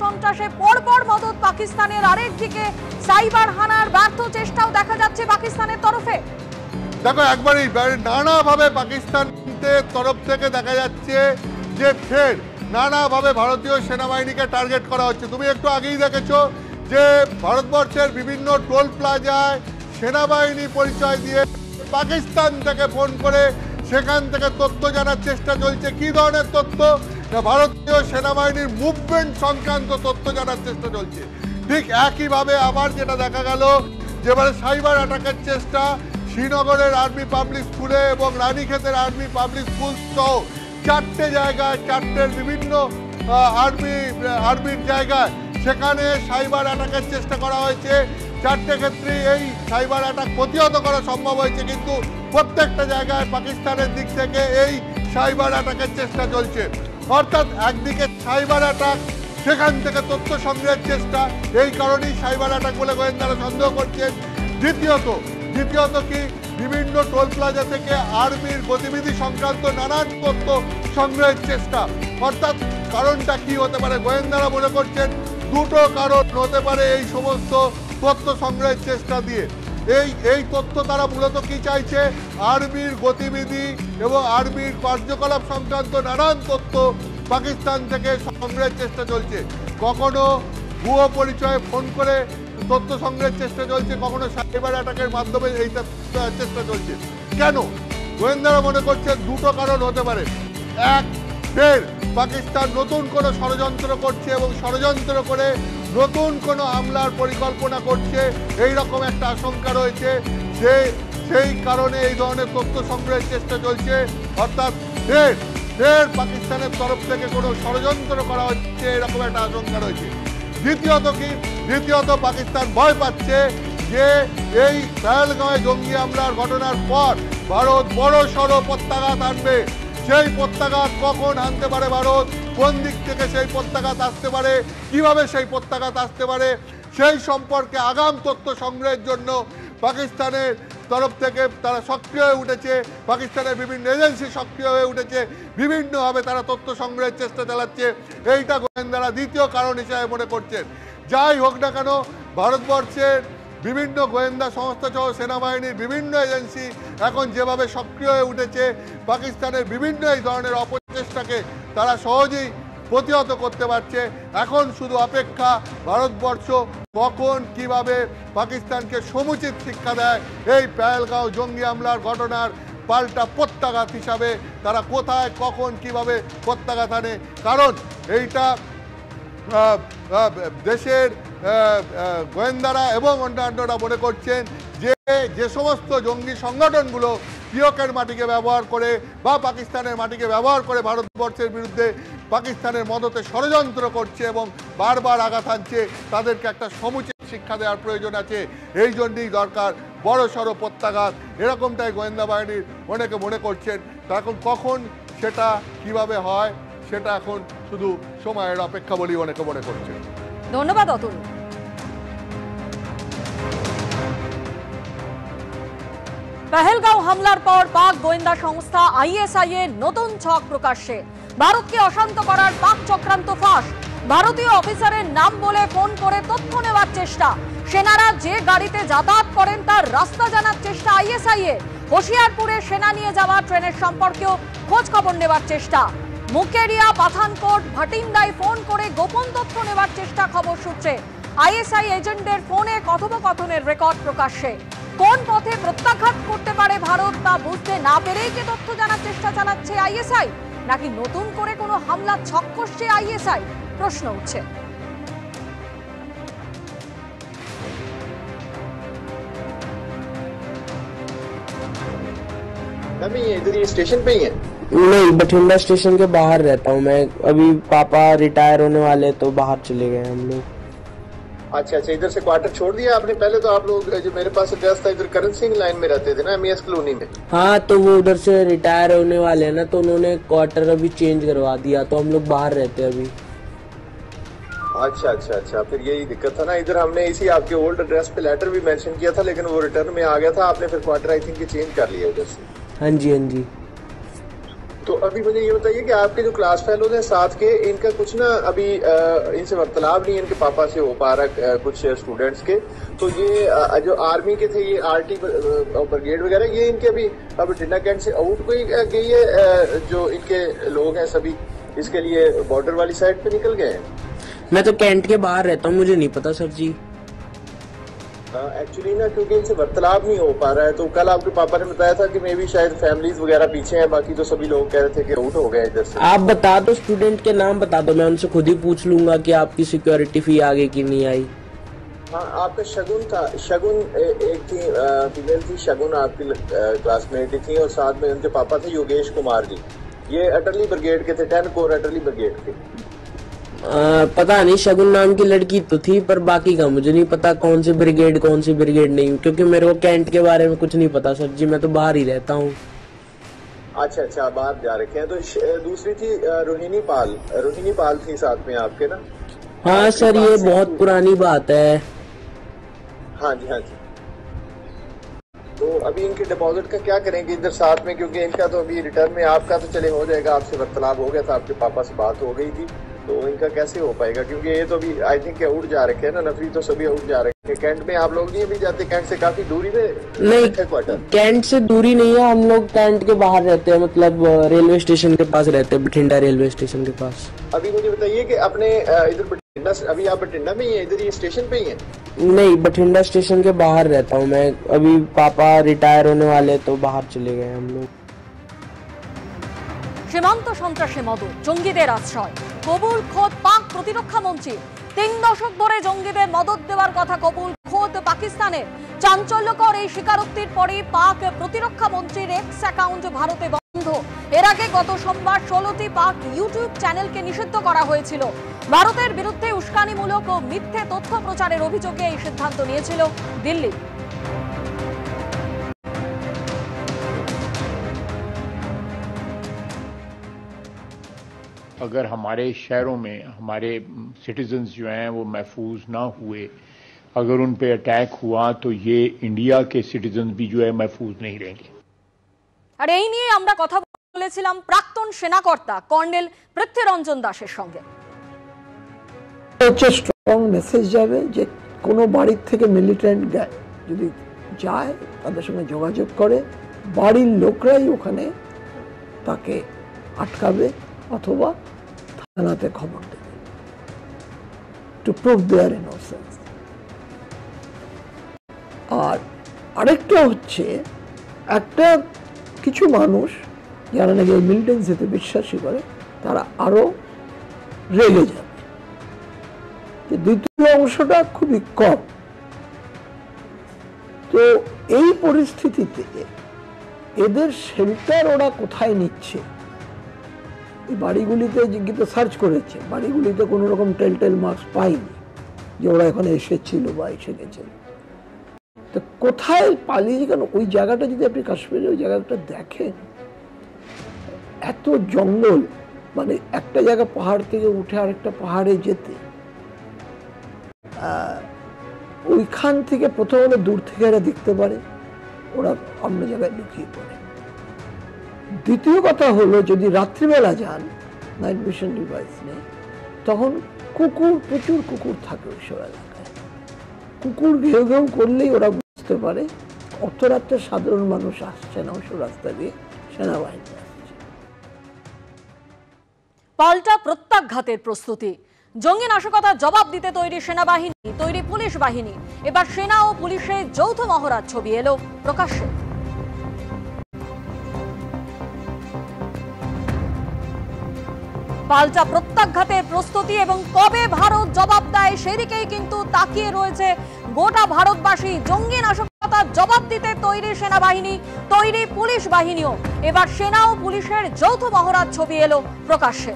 সন্ত্রাসে পরপর মদত পাকিস্তানের, আরেকদিকে সাইবার হানার ব্যর্থ চেষ্টাও দেখা যাচ্ছে পাকিস্তানের তরফে। দেখো একবারই নানাভাবে পাকিস্তানের তরফ থেকে দেখা যাচ্ছে যে ফের নানাভাবে ভারতীয় সেনাবাহিনীকে টার্গেট করা হচ্ছে। তুমি একটু আগেই দেখেছো যে ভারতবর্ষের বিভিন্ন টোল প্লাজায় সেনাবাহিনী পরিচয় দিয়ে পাকিস্তান থেকে ফোন করে সেখান থেকে তথ্য জানার চেষ্টা চলছে। কি ধরনের তথ্য? ভারতীয় সেনাবাহিনীর মুভমেন্ট সংক্রান্ত তথ্য জানার চেষ্টা চলছে। ঠিক একইভাবে আবার যেটা দেখা গেল যেবারে সাইবার অ্যাটাকের চেষ্টা শ্রীনগরের আর্মি পাবলিক স্কুলে এবং রানীক্ষেতের আর্মি পাবলিক স্কুল সহ 4টে জায়গায়, 4টের বিভিন্ন আর্মির জায়গায় সেখানে সাইবার অ্যাটাকের চেষ্টা করা হয়েছে। 4টে ক্ষেত্রে এই সাইবার অ্যাটাক প্রতিহত করা সম্ভব হয়েছে, কিন্তু প্রত্যেকটা জায়গায় পাকিস্তানের দিক থেকে এই সাইবার অ্যাটাকের চেষ্টা চলছে। অর্থাৎ একদিকে সাইবার অ্যাটাক, সেখান থেকে তথ্য সংগ্রহের চেষ্টা, এই কারণেই সাইবার অ্যাটাক বলে গোয়েন্দারা সন্দেহ করছেন। দ্বিতীয়ত কি বিভিন্ন টোল প্লাজা থেকে আর্মির গতিবিধি সংক্রান্ত নানান তথ্য সংগ্রহের চেষ্টা। অর্থাৎ কারণটা কি হতে পারে? গোয়েন্দারা মনে করছেন দুটো কারণ হতে পারে এই সমস্ত তথ্য সংগ্রহের চেষ্টা দিয়ে। এই তথ্য তারা মূলত কি চাইছে? আর্মির গতিবিধি এবং আর্মির কার্যকলাপ সংক্রান্ত নানান তথ্য পাকিস্তান থেকে সংগ্রহের চেষ্টা চলছে। কখনো ভুয়ো পরিচয়ে ফোন করে তথ্য সংগ্রহের চেষ্টা চলছে, কখনো সাইবার অ্যাটাকের মাধ্যমে এই চেষ্টা চলছে। কেন? গোয়েন্দারা মনে করছে দুটো কারণ হতে পারে। এক, ফের পাকিস্তান নতুন কোনো ষড়যন্ত্র করছে এবং ষড়যন্ত্র করে নতুন কোনো হামলার পরিকল্পনা করছে, এই রকম একটা আশঙ্কা রয়েছে। সেই কারণে এই ধরনের তথ্য সংগ্রহের চেষ্টা চলছে। অর্থাৎ ফের পাকিস্তানের তরফ থেকে কোনো ষড়যন্ত্র করা হচ্ছে, এরকম একটা আশঙ্কা রয়েছে। দ্বিতীয়ত পাকিস্তান ভয় পাচ্ছে যে এই পেহেলগাঁওয়ে জঙ্গি হামলার ঘটনার পর ভারত বড় সড়ো প্রত্যাঘাত আনবে। সেই প্রত্যাঘাত কখন আনতে পারে ভারত, কোন দিক থেকে সেই প্রত্যাঘাত আসতে পারে, কিভাবে সেই প্রত্যাঘাত আসতে পারে, সেই সম্পর্কে আগাম তথ্য সংগ্রহের জন্য পাকিস্তানের তরফ থেকে তারা সক্রিয় হয়ে উঠেছে। পাকিস্তানের বিভিন্ন এজেন্সি সক্রিয় হয়ে উঠেছে, বিভিন্নভাবে তারা তথ্য সংগ্রহের চেষ্টা চালাচ্ছে। এইটা গোয়েন্দারা দ্বিতীয় কারণ হিসেবে মনে করছেন। যাই হোক না কেন, ভারতবর্ষের বিভিন্ন গোয়েন্দা সংস্থা সহ সেনাবাহিনীর বিভিন্ন এজেন্সি এখন যেভাবে সক্রিয় হয়ে উঠেছে, পাকিস্তানের বিভিন্ন এই ধরনের অপচেষ্টাকে তারা সহজেই প্রতিহত করতে পারছে। এখন শুধু অপেক্ষা ভারতবর্ষ কখন কিভাবে পাকিস্তানকে সমুচিত শিক্ষা দেয় এই পেহেলগাঁও জঙ্গি হামলার ঘটনার পাল্টা প্রত্যাঘাত হিসাবে তারা কোথায় কখন কিভাবে প্রত্যাঘাত আনে। কারণ এইটা দেশের গোয়েন্দারা এবং অন্যান্যরা মনে করছেন যে সমস্ত জঙ্গি সংগঠনগুলো পিওকের মাটিকে ব্যবহার করে বা পাকিস্তানের মাটিকে ব্যবহার করে ভারতবর্ষের বিরুদ্ধে পাকিস্তানের মদতে ষড়যন্ত্র করছে এবং বারবার আঘাত হানছে, তাদেরকে একটা সমুচিত শিক্ষা দেওয়ার প্রয়োজন আছে। এই জন্যই দরকার বড় সড়ো প্রত্যাঘাত, এরকমটাই গোয়েন্দা বাহিনীর অনেকে মনে করছেন। এখন কখন সেটা কিভাবে হয় সেটা এখন শুধু সময়ের অপেক্ষা বলেই অনেকে মনে করছেন। ধন্যবাদ অতুল। পেহেলগাঁও হামলার পর পাক গোয়েন্দা সংস্থা আইএসআই এর নতুন ছক প্রকাশ্যে। ভারতকে অশান্ত করার পাক চক্রান্ত ফাঁস। ভারতীয় অফিসারের নাম বলে ফোন করে তথ্য নেওয়ার চেষ্টা। সেনারা যে গাড়িতে যাতায়াত করেন তার রাস্তা জানার চেষ্টা আইএসআই এর। হোশিয়ারপুরে সেনা নিয়ে যাওয়া ট্রেনের সম্পর্কেও খোঁজ খবর নেওয়ার চেষ্টা। মুকেরিয়া, পাঠানকোট, ভাটিন্ডায় ফোন করে গোপন তথ্য নেওয়ার চেষ্টা খবর সূত্রে। আইএসআই এজেন্টদের ফোনে কথোপকথনের রেকর্ড প্রকাশ্যে। কোন পথে প্রত্যাঘাত করতে পারে ভারত তা বুঝতে না পেরেই কি তথ্য জানার চেষ্টা চালাচ্ছে আইএসআই, নাকি নতুন করে কোনো হামলা ছক কষছে আইএসআই, প্রশ্ন উঠছে। इधर ये स्टेशन पे ही है? नहीं, बठिंडा स्टेशन के बाहर रहता हूँ मैं। अभी पापा रिटायर होने वाले तो बाहर चले गए हम लोग। अच्छा, इधर से क्वार्टर छोड़ दिया आपने? पहले तो आप लोग जो मेरे पास एड्रेस था इधर करण सिंह लाइन में रहते थे ना, एमईएस कॉलोनी में। हाँ, तो वो उधर से रिटायर होने वाले हैं ना, तो उन्होंने क्वार्टर अभी चेंज करवा दिया, तो हम लोग बाहर रहते हैं अभी। अच्छा, फिर यही दिक्कत था ना। इधर हमने इसी आपके ओल्ड एड्रेस पे लेटर भी मेंशन किया था, लेकिन वो रिटर्न में आ गया था। आपने फिर क्वार्टर आई थिंक चेंज कर लिया उधर से। हाँ जी। तो अभी मुझे ये बताइए कि आपके जो क्लास फेलोज हैं साथ के, इनका कुछ ना अभी इनसे वार्तालाप नहीं इनके पापा से हो पा रहा कुछ स्टूडेंट्स के, तो ये जो आर्मी के थे, ये आरटी ब्रिगेड वगैरह, ये इनके अभी बठिंडा कैंट से आउट गई है, जो इनके लोग हैं सभी इसके लिए बॉर्डर वाली साइड पे निकल गए हैं। मैं तो कैंट के बाहर रहता हूँ, मुझे नहीं पता सर जी। एक्चुअली ना क्योंकि इनसे वार्तालाप नहीं हो पा रहा है, तो कल आपके पापा ने बताया था कि मे भी शायद फैमिलीज वगैरह पीछे हैं, बाकी तो सभी लोग कह रहे थे कि आउट हो गए इधर से। आप बता दो, स्टूडेंट के नाम बता दो, मैं उनसे खुद ही पूछ लूंगा कि आपकी सिक्योरिटी फी आ गई कि नहीं आई। हाँ, आपका शगुन था, शगुन एक थी फीमेल थी, शगुन आपकी क्लासमेट थी, और साथ में उनके पापा थे योगेश कुमार जी, ये अटरली ब्रिगेड के थे, 10 कोर अटरली ब्रिगेड के। पता नहीं, शगुन नाम की लड़की तो थी, पर बाकी का मुझे नहीं पता कौन सी ब्रिगेड नहीं, क्योंकि मेरे को कैंट के बारे में कुछ नहीं पता सर जी, मैं तो बाहर ही रहता हूँ। अच्छा, बाहर जा रखे हैं। तो दूसरी थी रोहिणी पाल थी साथ में आपके ना? हाँ सर, ये बहुत पुरानी बात है। हाँ जी। तो अभी इनके डिपॉजिट का क्या करेंगे इधर साथ में, क्योंकि इनका तो अभी रिटर्न में आपका तो चले हो जाएगा, आपसे वार्तालाप हो गया था, आपके पापा से बात हो गई थी, तो इनका कैसे हो पाएगा, क्योंकि ये तो अभी आई थिंक आउट जा रखे हैं ना, नफरी तो सभी आउट जा रखे हैं। कैंट में आप लोग नहीं अभी जाते? कैंट से काफी दूरी में नहीं, क्वार्टर कैंट से दूरी नहीं है, हम लोग कैंट के बाहर रहते हैं, मतलब रेलवे स्टेशन के पास रहते हैं, बठिंडा रेलवे स्टेशन के पास। अभी मुझे बताइए कि अपने इधर बठिंडा, अभी आप बठिंडा में ही है, इधर ये स्टेशन पे ही है? नहीं, बठिंडा स्टेशन के बाहर रहता हूँ मैं, अभी पापा रिटायर होने वाले तो बाहर चले गए हम लोग। সীমান্ত সন্ত্রাসী মদত জঙ্গিদের আশ্রয় কবুল খোদ পাক প্রতিরক্ষা মন্ত্রী 3 দশক ধরে জঙ্গিদের মদত দেওয়ার কথা কবুল খোদ পাকিস্তানের চাঞ্চল্যকর এই স্বীকারোক্তির পরে পাক প্রতিরক্ষা মন্ত্রীর এক্স অ্যাকাউন্ট ভারতে বন্ধ। এর আগে গত সোমবার 16টি পাক ইউটিউব চ্যানেলকে নিষিদ্ধ করা হয়েছিল। ভারতের বিরুদ্ধে উস্কানিমূলক ও মিথ্যে তথ্য প্রচারের অভিযোগে এই সিদ্ধান্ত নিয়েছিল দিল্লি। अगर हमारे शहरों में हमारे सिटीजन्स जो हैं वो महफूज ना हुए, अगर उन पे अटैक हुआ, तो ये इंडिया के सिटीजन्स भी जो है महफूज नहीं रहेंगे। আর এই নিয়ে আমরা কথা বলেছিলাম প্রাক্তন সেনাকর্তা কর্নেল পৃথ্বীরঞ্জন দাসের সঙ্গে। হচ্ছে স্ট্রং মেসেজ যাবে যে কোনো বাড়ির থেকে মিলিটেন্ট যদি যায় তাদের সঙ্গে যোগাযোগ করে, বাড়ির লোকরাই ওখানে তাকে আটকাবে অথবা থানাতে খবর দেবে, টু প্রুভ দেয়ার ইনোসেন্স। আর আরেকটা হচ্ছে, একটা কিছু মানুষ যারা নাকি মিলিটেন্সিতে বিশ্বাসী করে, তারা আরো রেগে যাবে। দ্বিতীয় অংশটা খুবই কম। তো এই পরিস্থিতিতে এদের শেল্টার ওরা কোথায় নিচ্ছে, এই বাড়িগুলিতে জিজ্ঞিত সার্চ করেছে, বাড়িগুলিতে কোনো রকম টেল মার্কস পাইনি যে ওরা এখানে এসেছিল বা এসে গেছিল। তো কোথায় পালিয়ে, কেন ওই জায়গাটা যদি আপনি কাশ্মীরের ওই জায়গাটা দেখেন, এত জঙ্গল, মানে একটা জায়গা পাহাড় থেকে উঠে আরেকটা পাহাড়ে যেতে, ওইখান থেকে প্রথমত দূর থেকে এরা দেখতে পারে, ওরা অন্য জায়গায় লুকিয়ে পড়ে। দ্বিতীয় কথা হলো, যদি রাত্রিবেলা যান নাইট ভিশন ডিভাইস নেই, তখন প্রচুর কুকুর থাকে ওইসব এলাকায়। কুকুর ঘেউ ঘেউ করলেই ওরা বুঝতে পারে অর্থরাত্রে সাধারণ মানুষ আসছে না, ওইসব রাস্তা দিয়ে সেনাবাহিনী আসছে। পাল্টা প্রত্যাঘাতের প্রস্তুতি, জঙ্গি নাশকতার জবাব দিতে তৈরি সেনাবাহিনী, তৈরি পুলিশ বাহিনী। এবার সেনা ও পুলিশের যৌথ মহড়ার ছবি এলো প্রকাশ্যে। পাল্টা প্রত্যাঘাতের প্রস্তুতি এবং কবে ভারত জবাব দেয় সেদিকেই কিন্তু তাকিয়ে রয়েছে গোটা ভারতবাসী। জঙ্গি নাশকতার জবাব দিতে তৈরি সেনাবাহিনী, তৈরি পুলিশ বাহিনীও। এবার সেনা ও পুলিশের যৌথ মহড়ার ছবি এলো প্রকাশ্যে।